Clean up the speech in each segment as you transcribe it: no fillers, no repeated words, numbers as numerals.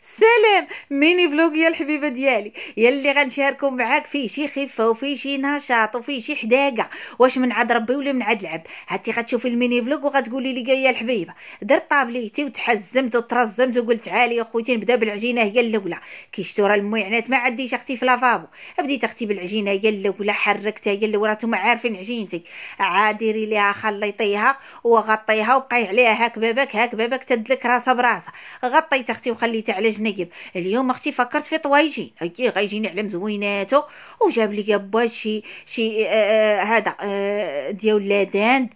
سلام. ميني فلوق يا الحبيبه ديالي يلي غنشاركو معاك فيه شي خفه وفيه شي نشاط وفيه شي حداقه. واش من عاد ربي ولا من عاد العب؟ هاتي غتشوفي الميني فلوق وغتقولي لي يا الحبيبه درت طابليتي وتحزمت وترزمت وقلت عالي يا خوتي نبدا بالعجينه هي الاولى. كيشتو راه المعينات ما عنديش اختي في لافابو. بديت اختي بالعجينه هي الاولى، حركتها هي الاولى، نتوما عارفين عجينتك عاد ديري ليها خليطيها وغطيها وبقاي عليها هاك باباك هاك باباك تدلك راسها براسها. غطيت اختي وخليتها على جنب. اليوم اختي فكرت في طوايجين هكي غيجيني على مزويناتو، وجاب لي با شي هذا ديال لاداند،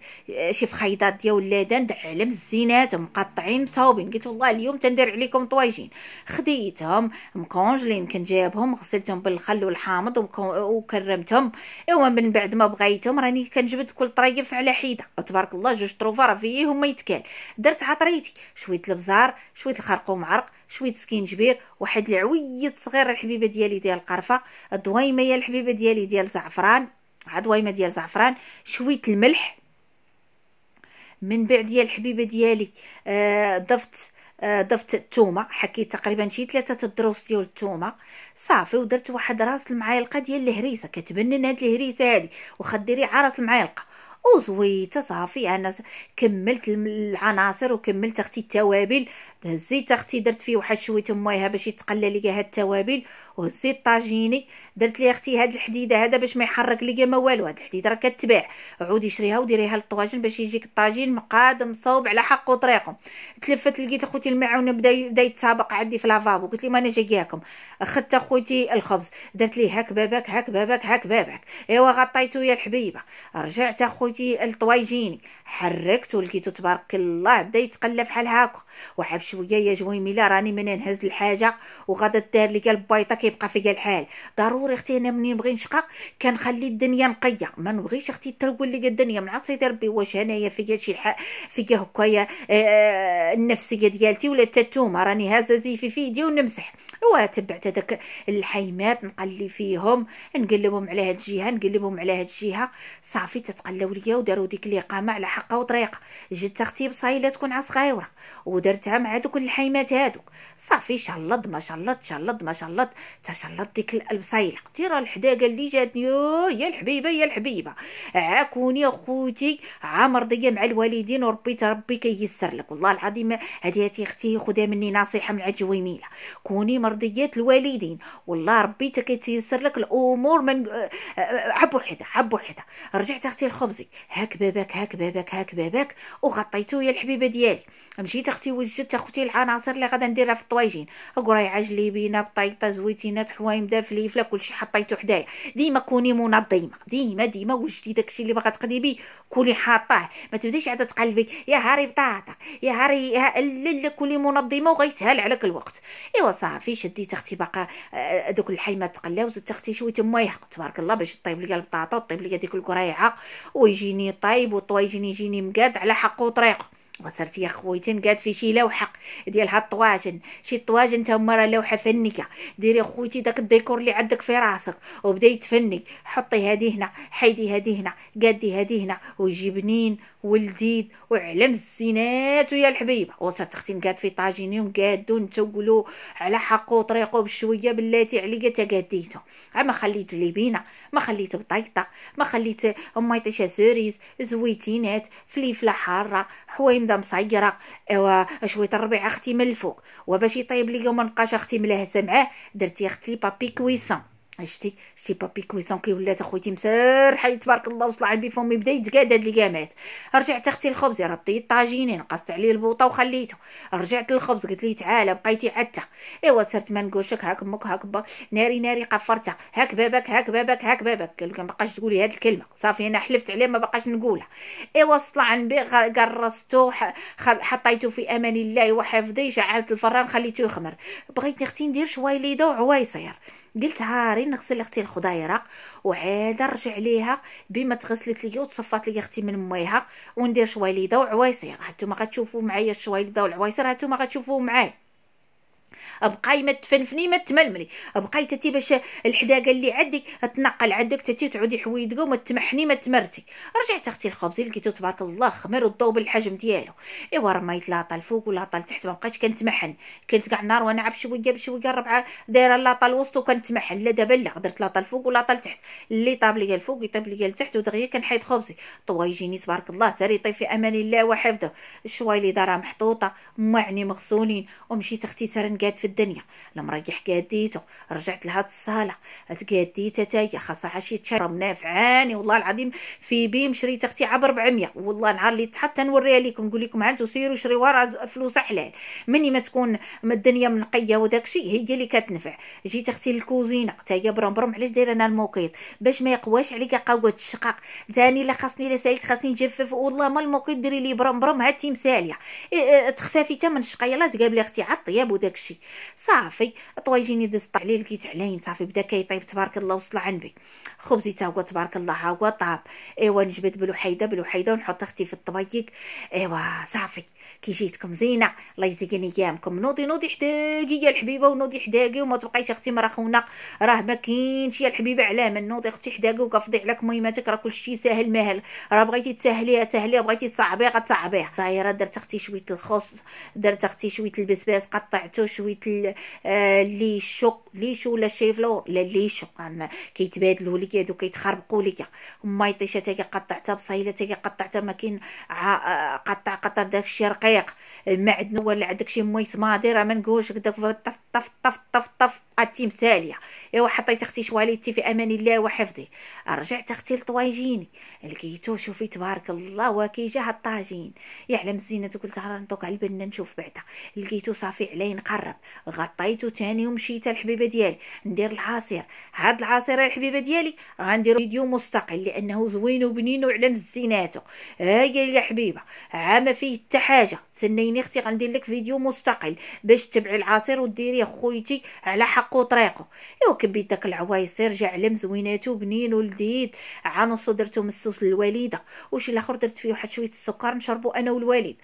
شي فخيضات ديال لاداند على مزينات مقطعين مصاوبين. قلت والله اليوم تندير عليكم طوايجين. خديتهم مكونجلين، كنت جايبهم غسلتهم بالخل والحامض وكرمتهم. ايوا من بعد ما بغيتهم راني كنجبد كل طريف على حيده، تبارك الله جوج طروفه راه فيهم ما يتكال. درت عطريتي شويه البزار شويه الخرقوم عرق شويه سكينجبير واحد العويد صغير الحبيبه ديالي ديال القرفه، دويمه يا الحبيبه ديالي ديال زعفران، دويمه ديال زعفران، شويه الملح. من بعد يا الحبيبه ديالي ضفت الثومه، حكيت تقريبا شي 3 الدروس ديال الثومه صافي. ودرت واحد راس المعالقه ديال الهريسه، كتبنن هاد الهريسه هادي واخا ديري عراس المعالقه وزويته صافي. انا كملت العناصر وكملت اختي التوابل. هزيت اختي درت فيه واحد شويه مويها باش يتقلى لي هاد التوابل، وهزيت طاجيني درت لي اختي هاد الحديده هذا باش ما يحرك لي ما والو. هاد الحديده راه كتباع، عودي شريها وديريها للطواجن باش يجيك الطاجين مقاد مصوب على حق وطريقه. تلفت لقيت اخوتي المعونه بدا يتسابق عندي في لافابو، قلت لي ما انا جاياكم. اخذت اخوتي الخبز درت ليه هاك باباك هاك باباك هاك باباك، ايوا غطيته يا الحبيبه. رجعت اخوتي الطوايجيني حركت ولقيتو تبارك الله بدا يتقلى بحال هكا. وحب شويه يا جويميله راني من نهز الحاجه وغادا دار لي البيضه كيبقى فيا الحال. ضروري اختي انا منين نبغي نشقق كنخلي الدنيا نقيه، ما نبغيش اختي ترول لي الدنيا من عصيت ربي. واش انايا فيا شي فيا هكايا النفسيه ديالتي ولا التتومه راني هازه زيفي في يدي ونمسح. وتبعت هذاك الحيمات نقلي فيهم، نقلبهم على هاد الجهه نقلبهم على هاد الجهه صافي تتقلاو ليا وداروا ديك الاقامه على حقها وطريقه. جات اختي بصايله تكون صغيره ودرتها مع دوك الحيمات هادوك صافي. شلض ما شلض شلض ما شلض تشلض ديك البصيله. تيرا الحداقه اللي جاتني يا الحبيبه يا الحبيبه. عاكوني اخوتي مرضيه مع الوالدين ربي كيسر لك والله العظيم. هذه اختي خدها مني نصيحه من عند جويميله، كوني مرضيات الوالدين والله ربي كيتيسر لك الامور من حب وحده. رجعت اختي لخبزي هاك باباك هاك باباك هاك باباك وغطيته يا الحبيبه ديالي. مشيت اختي وجدت اختي العناصر اللي غادا نديرها في الطوايجين، قرايعه جليبينه بطيطه زويتينات حوايم فليفله كلشي حطيته حدايا. ديما كوني منظمه، ديما وجدي داكشي اللي باغا تقدي بيه كوني حاطاه، ما تبدايش عاد تقلبي يا هاري بطاطا يا هاري لا كوني منظمه وغيسهل عليك الوقت. ايوا صافي شديت اختي باقا دوك الحيمات تقلاو زدت اختي شويه مويه تبارك الله باش طيب لي البطاطا وطيب لي ديك القريعه ويجيني طيب والطواجن يجيني مقاد على حقه وطريقه. وصرت يا خويتي نقاد في شي لوحه ديال هاد الطواجن، شي طواجن تا هما راه لوحه فنيه. ديري خويتي داك الديكور اللي عندك في راسك وبدا يتفني، حطي هذه هنا حيدي هذه هنا قادي هذه هنا ويجي بنين ولذيذ وعلى مزينات ويا الحبيبه. وصرت اختي نقاد في طاجيني ونقادو نتقلو على حقه وطريقه بشويه بلاتي عليا تا قاديته. ما خليت جليبينه ما خليت بطيطه ما خليت ميطيشه سوريز زويتينات فليفله حاره حوايم مصيره. ايوا شويه الربيع اختي من الفوق وباش يطيب لي وما نبقاش اختي ملهسه معاه درت يا اختي بابي كويسون. شتي بابي كويسون كي ولات اخوتي مسرحه تبارك الله وصل عندي فمي بدا يتقاد هاد الكامات. رجعت اختي الخبز رديت الطاجينين نقصت عليه البوطه وخليته. رجعت للخبز قلت لي تعالى بقيتي عتا. ايوا صرت ما نقولش هاك امك هاك ناري قفرتها هاك بابك هاك بابك هاك بابك. قال لك ما بقاش تقولي هاد الكلمه صافي انا حلفت عليه ما بقاش نقولها. ايوا طلع نبي قرصته حطيته في امان الله وحفظي شعلت الفران خليته يخمر. بغيت اختي ندير شويليده وعويصير قلت هاري نغسل اختي الخضايره وعاد نرجع ليها بما تغسلت لي وتصفات لي اختي من ميها وندير شويليده وعويصير. هانتوما غتشوفوا معايا الشويليده والعويصير هانتوما غتشوفوا معايا. بقاي ما تفنفني ما تململي، بقاي تتي باش الحداقه اللي عندك تنقل عندك تتي تعودي حويدقه وما تمحني ما تمرتي. رجعت اختي الخبز لقيتو تبارك الله خمر وضوب الحجم ديالو. ايوا رميت لاطه الفوق ولاطه لتحت، ما بقيتش كنتمحن، كنت كاع النهار وانا عب شويه بشويه الربعه دايره لاطه الوسط وكنتمحن. لا دابا لا، درت لاطه الفوق ولاطه لتحت، اللي طاب ليا الفوق يطيب ليا لتحت، ودغيا كنحيد خبزي. طوايجيني تبارك الله ساري يطيب في امان الله وحفظه. الشوايلي دارها محطوطه معني مغسولين، ومشيت اختي ترنقاد في الدنيا. المريح قاديته، رجعت لهاد الصاله تقاديتها تاهي خاصها عشيه تشرب نافعاني والله العظيم. في بيم شريت اختي عب 400 والله. نهار اللي حتى نوريها لكم نقول لكم هانتو سيروا شريو ورا فلوس حلال. مني ما تكون الدنيا منقيه وداك الشيء هي اللي كتنفع. جيت اختي للكوزينه حتى هي برمبرم. علاش دايره انا الموقيت؟ باش ما يقواش عليك قوه الشقاق. ثاني لا خاصني لا ساليت خاصني نجفف والله ما الموقيت ديري لي برمبرم هاد تمثاليه تخفافي حتى من الشقا. يلاه تقابلي اختي على الطياب وداك الشيء صافي. طوايجيني دزت عليه لقيت علين صافي بدا كيطيب تبارك الله وصل عندي. خبزي تا هو تبارك الله ها هو طاب. ايوا نجبد بالوحيده ونحط اختي في الطبيق. ايوا صافي كي جيتكم زينه الله يزين ايامكم. نوضي حداقي يا الحبيبه ونوضي حداقي وما تبقايش اختي مراخونه راه ما كاينش يا الحبيبه على من نوضي اختي حداقي وكفضي عليك ميماتك راه كلشي ساهل ماهل. راه بغيتي تسهليها بغيتي تصعبيها غتصعبيها. دايره درت اختي شويه الخص، درت اختي شويه البسباس قطعته، شويه ليشو ولا الشيفلور لا ليشو كيتبادلوا لي هادو كيتخربقوا لي. ما يطيشه تاكي قطعتها بصيله تاكي قطعتها ما كاين قطع داكشي رقيق. المعدن ولا عندك شي مويت ماضي راه ما نقولش هكذاك طف التمثاليه. ايوا حطيت اختي شواليتي في امان الله وحفظه. رجعت اختي لطوايجيني لقيتو شوفي تبارك الله وكيجا هاد الطاجين يعلم الزينه. قلت راه ندوق على البنه نشوف بعدا. لقيتو صافي علي نقرب غطيتو تاني ومشيت الحبيبه ديالي ندير العصير. هاد العصير الحبيبه ديالي غندير فيديو مستقل لانه زوين وبنين وعلم الزيناتو. هاي يا حبيبه عام فيه حتى حاجه. تسنيني اختي غندير لك فيديو مستقل باش تتبعي العصير وديريه خويتي على حقه وطريقه. ايوا كبيت داك العوايصير جا علم زويناتو بنين ولذيذ. عنصو درتو مسوس للوالده وشي الاخر درت فيه واحد شويه السكر نشربو انا والوالد.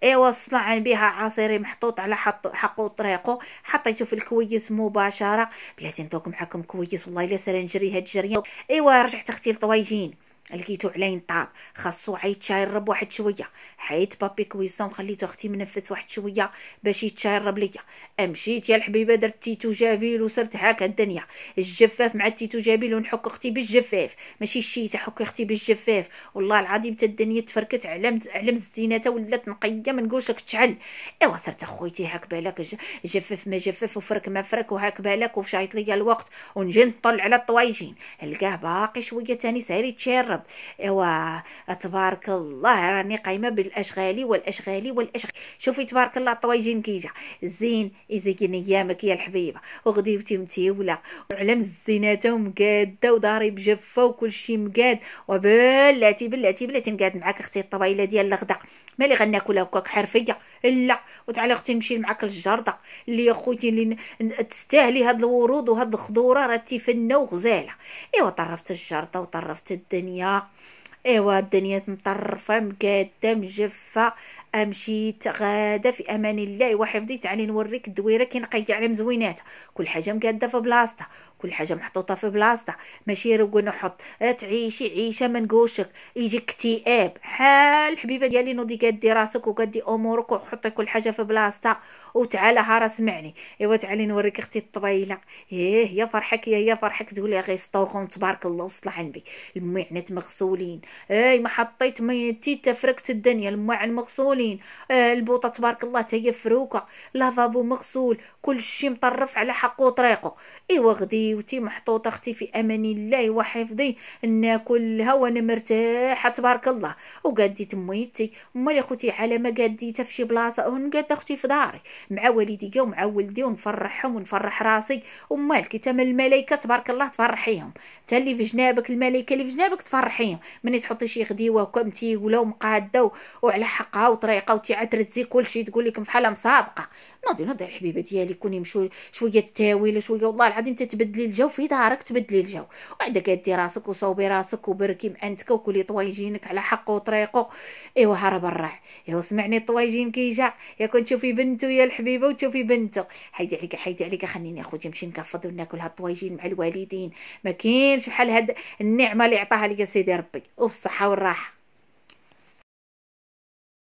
ايوا صنع بها عصيري محطوط على حقه وطريقه. حطيته في الكويس مباشره. بلاتي نذوق معكم كويس والله الا سرا نجري هاد الجريه. ايوا رجعت اختي لطوايجين لقيتو علين طاب خاصو يتشرب واحد شويه. حيت بابي كويسون خليتو اختي منفس واحد شويه باش يتشرب ليا. مشيت يا الحبيبه درت تيتو جابيل وصرت هكا الدنيا. الجفاف مع التيتو جابيل ونحك اختي بالجفاف ماشي الشيته حك اختي بالجفاف. والله العظيم حتى الدنيا تفركت علم الزينه ولات نقيه ما نقولش لك تشعل. ايوا صرت اخويتي هاك بالك جفاف ما جفاف وفرك ما فرك وهاك بالك وفشايط ليا الوقت ونجي نطل على الطوايجين نلقاه باقي شويه تاني ساري تشرب. ايوا تبارك الله راني قايمه بالاشغال. شوفي تبارك الله الطوايجين كيجا زين يزين ايامك يا الحبيبه. وغديوتي متيوله وعلم الزيناته ومقاده وداري بجفه وكل شيء مقاد. وبلاتي نقاد معاك اختي الطبيله ديال الغدا مالي غناكلها هكاك حرفيه لا. وتعالي اختي نمشي معاك للجرده اللي يا خوتي اللي تستاهلي هاد الورود وهاد الخضوره راه تيفنه وغزاله. ايوا طرفت الجرده وطرفت الدنيا. ايوا الدنيا مطرفه مقاده مجفه. مشيت غاده في امان الله وحفظي. تعالي نوريك الدويره كي نقي على مزويناتها. كل حاجه مقاده في بلاصتها كل حاجه محطوطه في بلاصتها ماشي روق نحط تعيشي عيشه ما نقولشك يجيك اكتئاب. حال الحبيبه ديالي نوضي قادي راسك وقادي امورك وحطي كل حاجه في بلاصتها وتعالى هارا سمعني. ايوا تعالي نوريك اختي الطبيله. يا فرحك تقولي غير سطوخون تبارك الله وصل عندي. المعنات مغسولين ما حطيت ميتي تفركت الدنيا. المعن مغسولين البوطه تبارك الله تا هي فروكه. لافابو مغسول كل شيء مطرف على حقه وطريقه. ايوا غديوتي محطوطه اختي في امان الله وحفظي ناكلها وانا مرتاحه تبارك الله. وقاديت ميتي امال يا خوتي على ما قاديتها في شي بلاصه ونقاد اختي في داري مع والديا ومع ولدي ونفرحهم ونفرح راسي. ومالك تا من الملائكه تبارك الله تفرحيهم تا اللي في جنابك الملائكه اللي في جنابك تفرحيهم. ملي تحطي شي غديوه كمتي ولا مقاده وعلى حقها وطريقه وتعترزي كلشي تقول لكم بحال مسابقه. نوضي الحبيبه ديالي كوني مشو شويه تاويل شويه والله العظيم تتبدلي تبدلي الجو في دارك، تبدلي الجو، وعدا كدي راسك وصوبي راسك وبركي معنتك وكلي طويجينك على حقه وطريقه. ايوا هرب الراح. ايوا سمعني الطويجين كي جا، يا كنت تشوفي بنته يا الحبيبه وتشوفي بنته. حيدي عليك حيدي عليك، خليني اخوتي نمشي نكفض وناكل هاد الطويجين مع الوالدين. ما كاينش بحال هاد النعمه اللي عطاها لك سيدي ربي، والصحه والراحه.